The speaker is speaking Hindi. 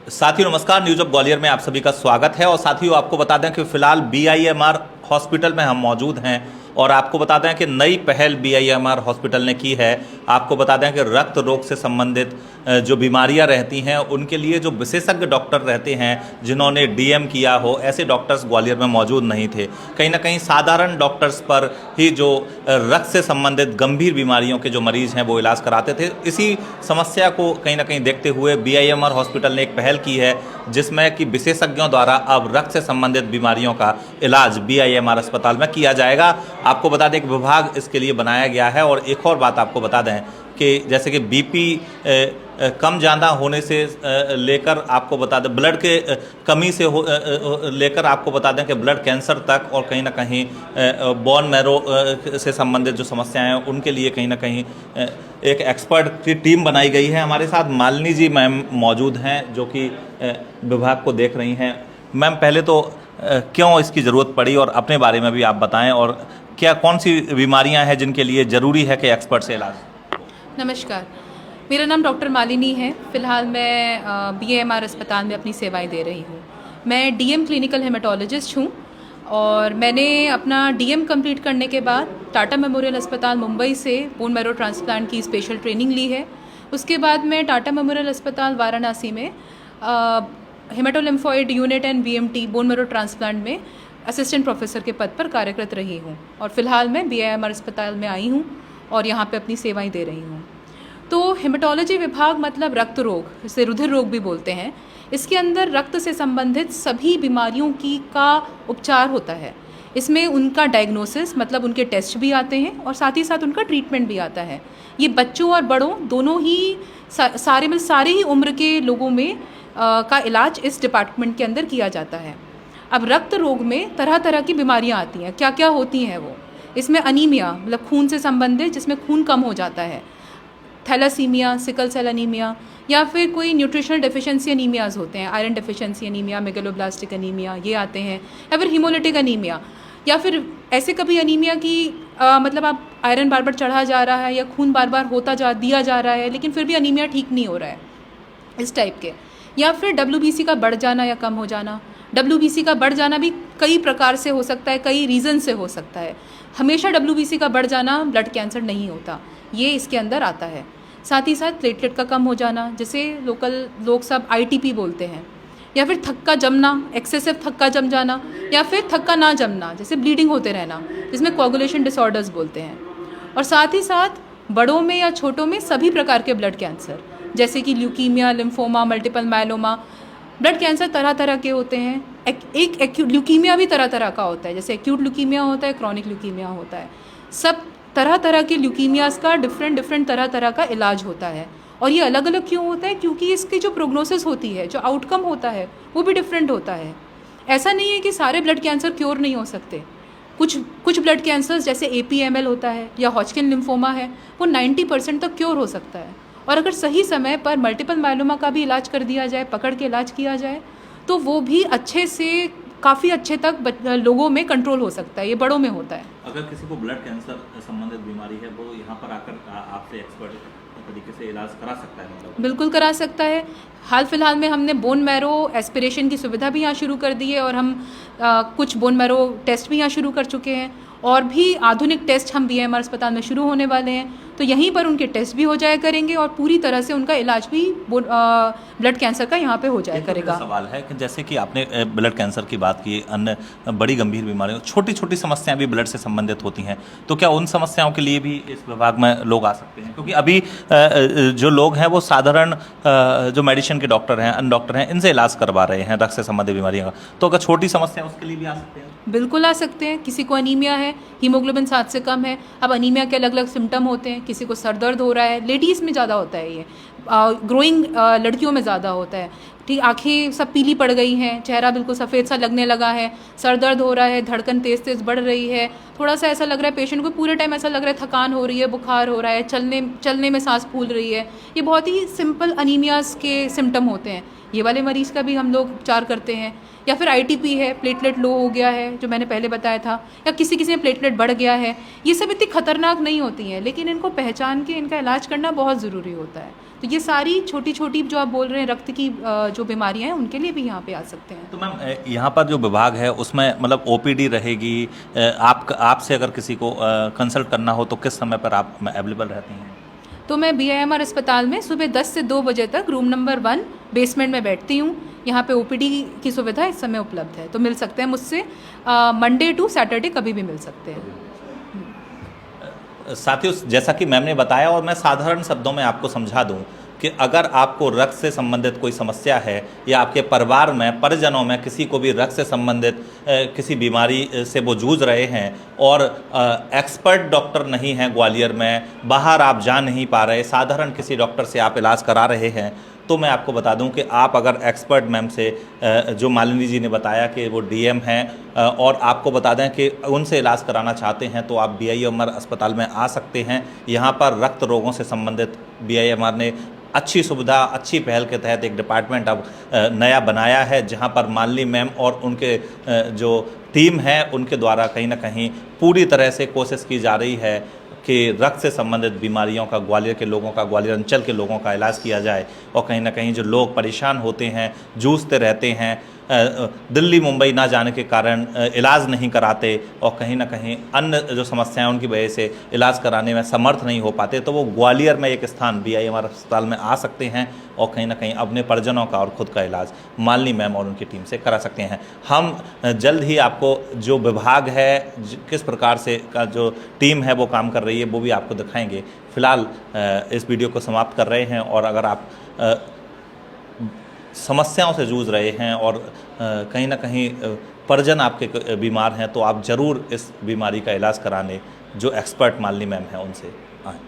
साथियों नमस्कार, न्यूज ऑफ ग्वालियर में आप सभी का स्वागत है। और साथियों आपको बता दें कि फिलहाल बीआईएमआर हॉस्पिटल में हम मौजूद हैं और आपको बता दें कि नई पहल बीआईएमआर हॉस्पिटल ने की है। आपको बता दें कि रक्त रोग से संबंधित जो बीमारियां रहती हैं उनके लिए जो विशेषज्ञ डॉक्टर रहते हैं जिन्होंने डीएम किया हो, ऐसे डॉक्टर्स ग्वालियर में मौजूद नहीं थे। कहीं ना कहीं साधारण डॉक्टर्स पर ही जो रक्त से संबंधित गंभीर बीमारियों के जो मरीज हैं वो इलाज कराते थे। इसी समस्या को कहीं ना कहीं देखते हुए बीआईएमआर हॉस्पिटल ने एक पहल की है जिसमें कि विशेषज्ञों द्वारा अब रक्त से संबंधित बीमारियों का इलाज बीआईएमआर अस्पताल में किया जाएगा। आपको बता दें कि विभाग इसके लिए बनाया गया है। और एक और बात आपको बता दें कि जैसे कि बीपी कम ज़्यादा होने से लेकर आपको बता दें ब्लड के कमी से लेकर आपको बता दें कि ब्लड कैंसर तक, और कहीं ना कहीं बोन मैरो से संबंधित जो समस्याएं हैं उनके लिए कहीं ना कहीं एक एक्सपर्ट की टीम बनाई गई है। हमारे साथ मालिनी जी मैम मौजूद हैं जो कि विभाग को देख रही हैं। मैम पहले तो क्यों इसकी ज़रूरत पड़ी और अपने बारे में भी आप बताएं, और क्या कौन सी बीमारियां हैं जिनके लिए ज़रूरी है कि एक्सपर्ट से इलाज। नमस्कार, मेरा नाम डॉक्टर मालिनी है। फ़िलहाल मैं बीएएमआर अस्पताल में अपनी सेवाएं दे रही हूँ। मैं डीएम क्लिनिकल हेमाटोलॉजिस्ट हूँ और मैंने अपना डीएम कंप्लीट करने के बाद टाटा मेमोरियल अस्पताल मुंबई से बोन मैरो ट्रांसप्लांट की स्पेशल ट्रेनिंग ली है। उसके बाद मैं टाटा मेमोरियल अस्पताल वाराणसी में hematolymphoid unit and BMT bone marrow transplant में असिस्टेंट प्रोफेसर के पद पर कार्यरत रही हूँ और फिलहाल मैं बीआईएमआर अस्पताल में आई हूँ और यहाँ पे अपनी सेवाएं दे रही हूँ। तो हेमाटोलॉजी विभाग मतलब रक्त रोग, जिसे रुधिर रोग भी बोलते हैं, इसके अंदर रक्त से संबंधित सभी बीमारियों का उपचार होता है। इसमें उनका डायग्नोसिस मतलब उनके टेस्ट भी आते हैं और साथ ही साथ उनका ट्रीटमेंट भी आता है। ये बच्चों और बड़ों दोनों ही सारे ही उम्र के लोगों में का इलाज इस डिपार्टमेंट के अंदर किया जाता है। अब रक्त रोग में तरह तरह की बीमारियां आती हैं। क्या क्या होती हैं वो? इसमें अनीमिया मतलब खून से संबंधित, जिसमें खून कम हो जाता है, थैलासीमिया, सिकल सेल अनीमिया, या फिर कोई न्यूट्रिशनल डेफिशिएंसी अनीमियाज होते हैं, iron deficiency anaemia, megaloblastic anaemia, ये आते हैं, या फिर हीमोलिटिक अनीमिया, या फिर ऐसे कभी अनीमिया की मतलब आप आयरन बार बार चढ़ा जा रहा है या खून बार बार दिया जा रहा है लेकिन फिर भी अनीमिया ठीक नहीं हो रहा है, इस टाइप के। या फिर WBC का बढ़ जाना या कम हो जाना। WBC का बढ़ जाना भी कई प्रकार से हो सकता है, कई रीज़न से हो सकता है। हमेशा WBC का बढ़ जाना ब्लड कैंसर नहीं होता, ये इसके अंदर आता है। साथ ही साथ प्लेटलेट का कम हो जाना, जिसे लोग सब ITP बोलते हैं, या फिर थक्का जमना, एक्सेसिव थक्का जम जाना, या फिर थक्का ना जमना, जैसे ब्लीडिंग होते रहना, जिसमें कोगुलेशन डिसऑर्डर्स बोलते हैं। और साथ ही साथ बड़ों में या छोटों में सभी प्रकार के ब्लड कैंसर, जैसे कि leukaemia, lymphoma, multiple myeloma. Blood cancer तरह तरह के होते हैं। एक एक्यूट ल्यूकीमिया भी तरह तरह का होता है, जैसे एक्यूट ल्यूकीमिया होता है, क्रॉनिक ल्यूकीमिया होता है। सब तरह तरह के ल्यूकीमियाज का डिफरेंट तरह तरह का इलाज होता है। और ये अलग अलग क्यों होता है? क्योंकि इसकी जो प्रोग्नोसिस होती है, जो आउटकम होता है, वो भी डिफरेंट होता है। ऐसा नहीं है कि सारे ब्लड कैंसर क्योर नहीं हो सकते। कुछ ब्लड कैंसर्स जैसे APML होता है या हॉजकिन लिम्फोमा है, वो 90% तक क्योर हो सकता है। और अगर सही समय पर मल्टीपल मायलोमा का भी इलाज कर दिया जाए, पकड़ के इलाज किया जाए, तो वो भी अच्छे से काफ़ी अच्छे तक लोगों में कंट्रोल हो सकता है। ये बड़ों में होता है। अगर किसी को ब्लड कैंसर संबंधित बीमारी है वो यहाँ पर आकर आपसे एक्सपर्ट तरीके से इलाज करा सकता है? मतलब बिल्कुल करा सकता है। हाल फिलहाल में हमने बोन मैरो एस्पिरेशन की सुविधा भी यहाँ शुरू कर दी है और हम कुछ बोन मैरो टेस्ट भी यहाँ शुरू कर चुके हैं और भी आधुनिक टेस्ट हम बीएमआर अस्पताल में शुरू होने वाले हैं। तो यहीं पर उनके टेस्ट भी हो जाया करेंगे और पूरी तरह से उनका इलाज भी ब्लड कैंसर का यहाँ पे हो जाया करेगा। सवाल है कि जैसे कि आपने ब्लड कैंसर की बात की, अन्य बड़ी गंभीर बीमारियों, छोटी छोटी समस्याएं भी ब्लड से संबंधित होती हैं, तो क्या उन समस्याओं के लिए भी इस विभाग में लोग आ सकते हैं? क्योंकि अभी जो लोग हैं वो साधारण जो मेडिसिन के डॉक्टर हैं, अन्य डॉक्टर हैं, इनसे इलाज करवा रहे हैं रक्त से संबंधित बीमारियों का, तो अगर छोटी समस्या उसके लिए भी आ सकते हैं? बिल्कुल आ सकते हैं। किसी को अनीमिया है, हीमोग्लोबिन 7 से कम है। अब अनीमिया के अलग अलग सिम्टम होते हैं। किसी को सर दर्द हो रहा है, लेडीज़ में ज़्यादा होता है ये, ग्रोइंग लड़कियों में ज़्यादा होता है। ठीक, आंखें सब पीली पड़ गई हैं, चेहरा बिल्कुल सफ़ेद सा लगने लगा है, सर दर्द हो रहा है, धड़कन तेज़ तेज़ बढ़ रही है, थोड़ा सा ऐसा लग रहा है पेशेंट को पूरे टाइम ऐसा लग रहा है थकान हो रही है, बुखार हो रहा है, चलने में सांस फूल रही है। ये बहुत ही सिंपल अनीमियाज के सिम्टम होते हैं। ये वाले मरीज़ का भी हम लोग उपचार करते हैं। या फिर ITP है, प्लेटलेट लो हो गया है, जो मैंने पहले बताया था, या किसी में प्लेटलेट बढ़ गया है। ये सब इतनी खतरनाक नहीं होती हैं, लेकिन इनको पहचान के इनका इलाज करना बहुत ज़रूरी होता है। तो ये सारी छोटी छोटी जो आप बोल रहे हैं रक्त की जो बीमारियां हैं उनके लिए भी यहाँ पे आ सकते हैं। तो मैम यहाँ पर जो विभाग है उसमें मतलब ओपीडी रहेगी, आपसे अगर किसी को कंसल्ट करना हो तो किस समय पर आप अवेलेबल रहती हैं? तो मैं BIMR अस्पताल में सुबह 10 से 2 बजे तक रूम नंबर 1 बेसमेंट में बैठती हूँ। यहाँ पे OPD की सुविधा इस समय उपलब्ध है, तो मिल सकते हैं मुझसे। मंडे टू सैटरडे कभी भी मिल सकते हैं। साथियों, जैसा कि मैम ने बताया और मैं साधारण शब्दों में आपको समझा दूं कि अगर आपको रक्त से संबंधित कोई समस्या है या आपके परिवार में परिजनों में किसी को भी रक्त से संबंधित किसी बीमारी से वो जूझ रहे हैं और एक्सपर्ट डॉक्टर नहीं हैं ग्वालियर में, बाहर आप जा नहीं पा रहे, साधारण किसी डॉक्टर से आप इलाज करा रहे हैं, तो मैं आपको बता दूं कि आप अगर एक्सपर्ट मैम से जो मालिनी जी ने बताया कि वो DM हैं और आपको बता दें कि उनसे इलाज कराना चाहते हैं तो आप BIMR अस्पताल में आ सकते हैं। यहाँ पर रक्त रोगों से संबंधित BIMR ने अच्छी सुविधा, अच्छी पहल के तहत एक डिपार्टमेंट अब नया बनाया है, जहाँ पर मालिनी मैम और उनके जो टीम है उनके द्वारा कहीं ना कहीं पूरी तरह से कोशिश की जा रही है कि रक्त से संबंधित बीमारियों का ग्वालियर के लोगों का, ग्वालियर अंचल के लोगों का इलाज किया जाए। और कहीं ना कहीं जो लोग परेशान होते हैं, जूझते रहते हैं, दिल्ली मुंबई ना जाने के कारण इलाज नहीं कराते और कहीं ना कहीं अन्य जो समस्याएं उनकी वजह से इलाज कराने में समर्थ नहीं हो पाते, तो वो ग्वालियर में एक स्थान BIMR अस्पताल में आ सकते हैं और कहीं ना कहीं अपने परिजनों का और ख़ुद का इलाज मालिनी मैम और उनकी टीम से करा सकते हैं। हम जल्द ही आपको जो विभाग है, किस प्रकार से का जो टीम है वो काम कर रही है, वो भी आपको दिखाएंगे। फ़िलहाल इस वीडियो को समाप्त कर रहे हैं और अगर आप समस्याओं से जूझ रहे हैं और कहीं ना कहीं परिजन आपके बीमार हैं तो आप ज़रूर इस बीमारी का इलाज कराने जो एक्सपर्ट मालिनी मैम हैं उनसे आएँ।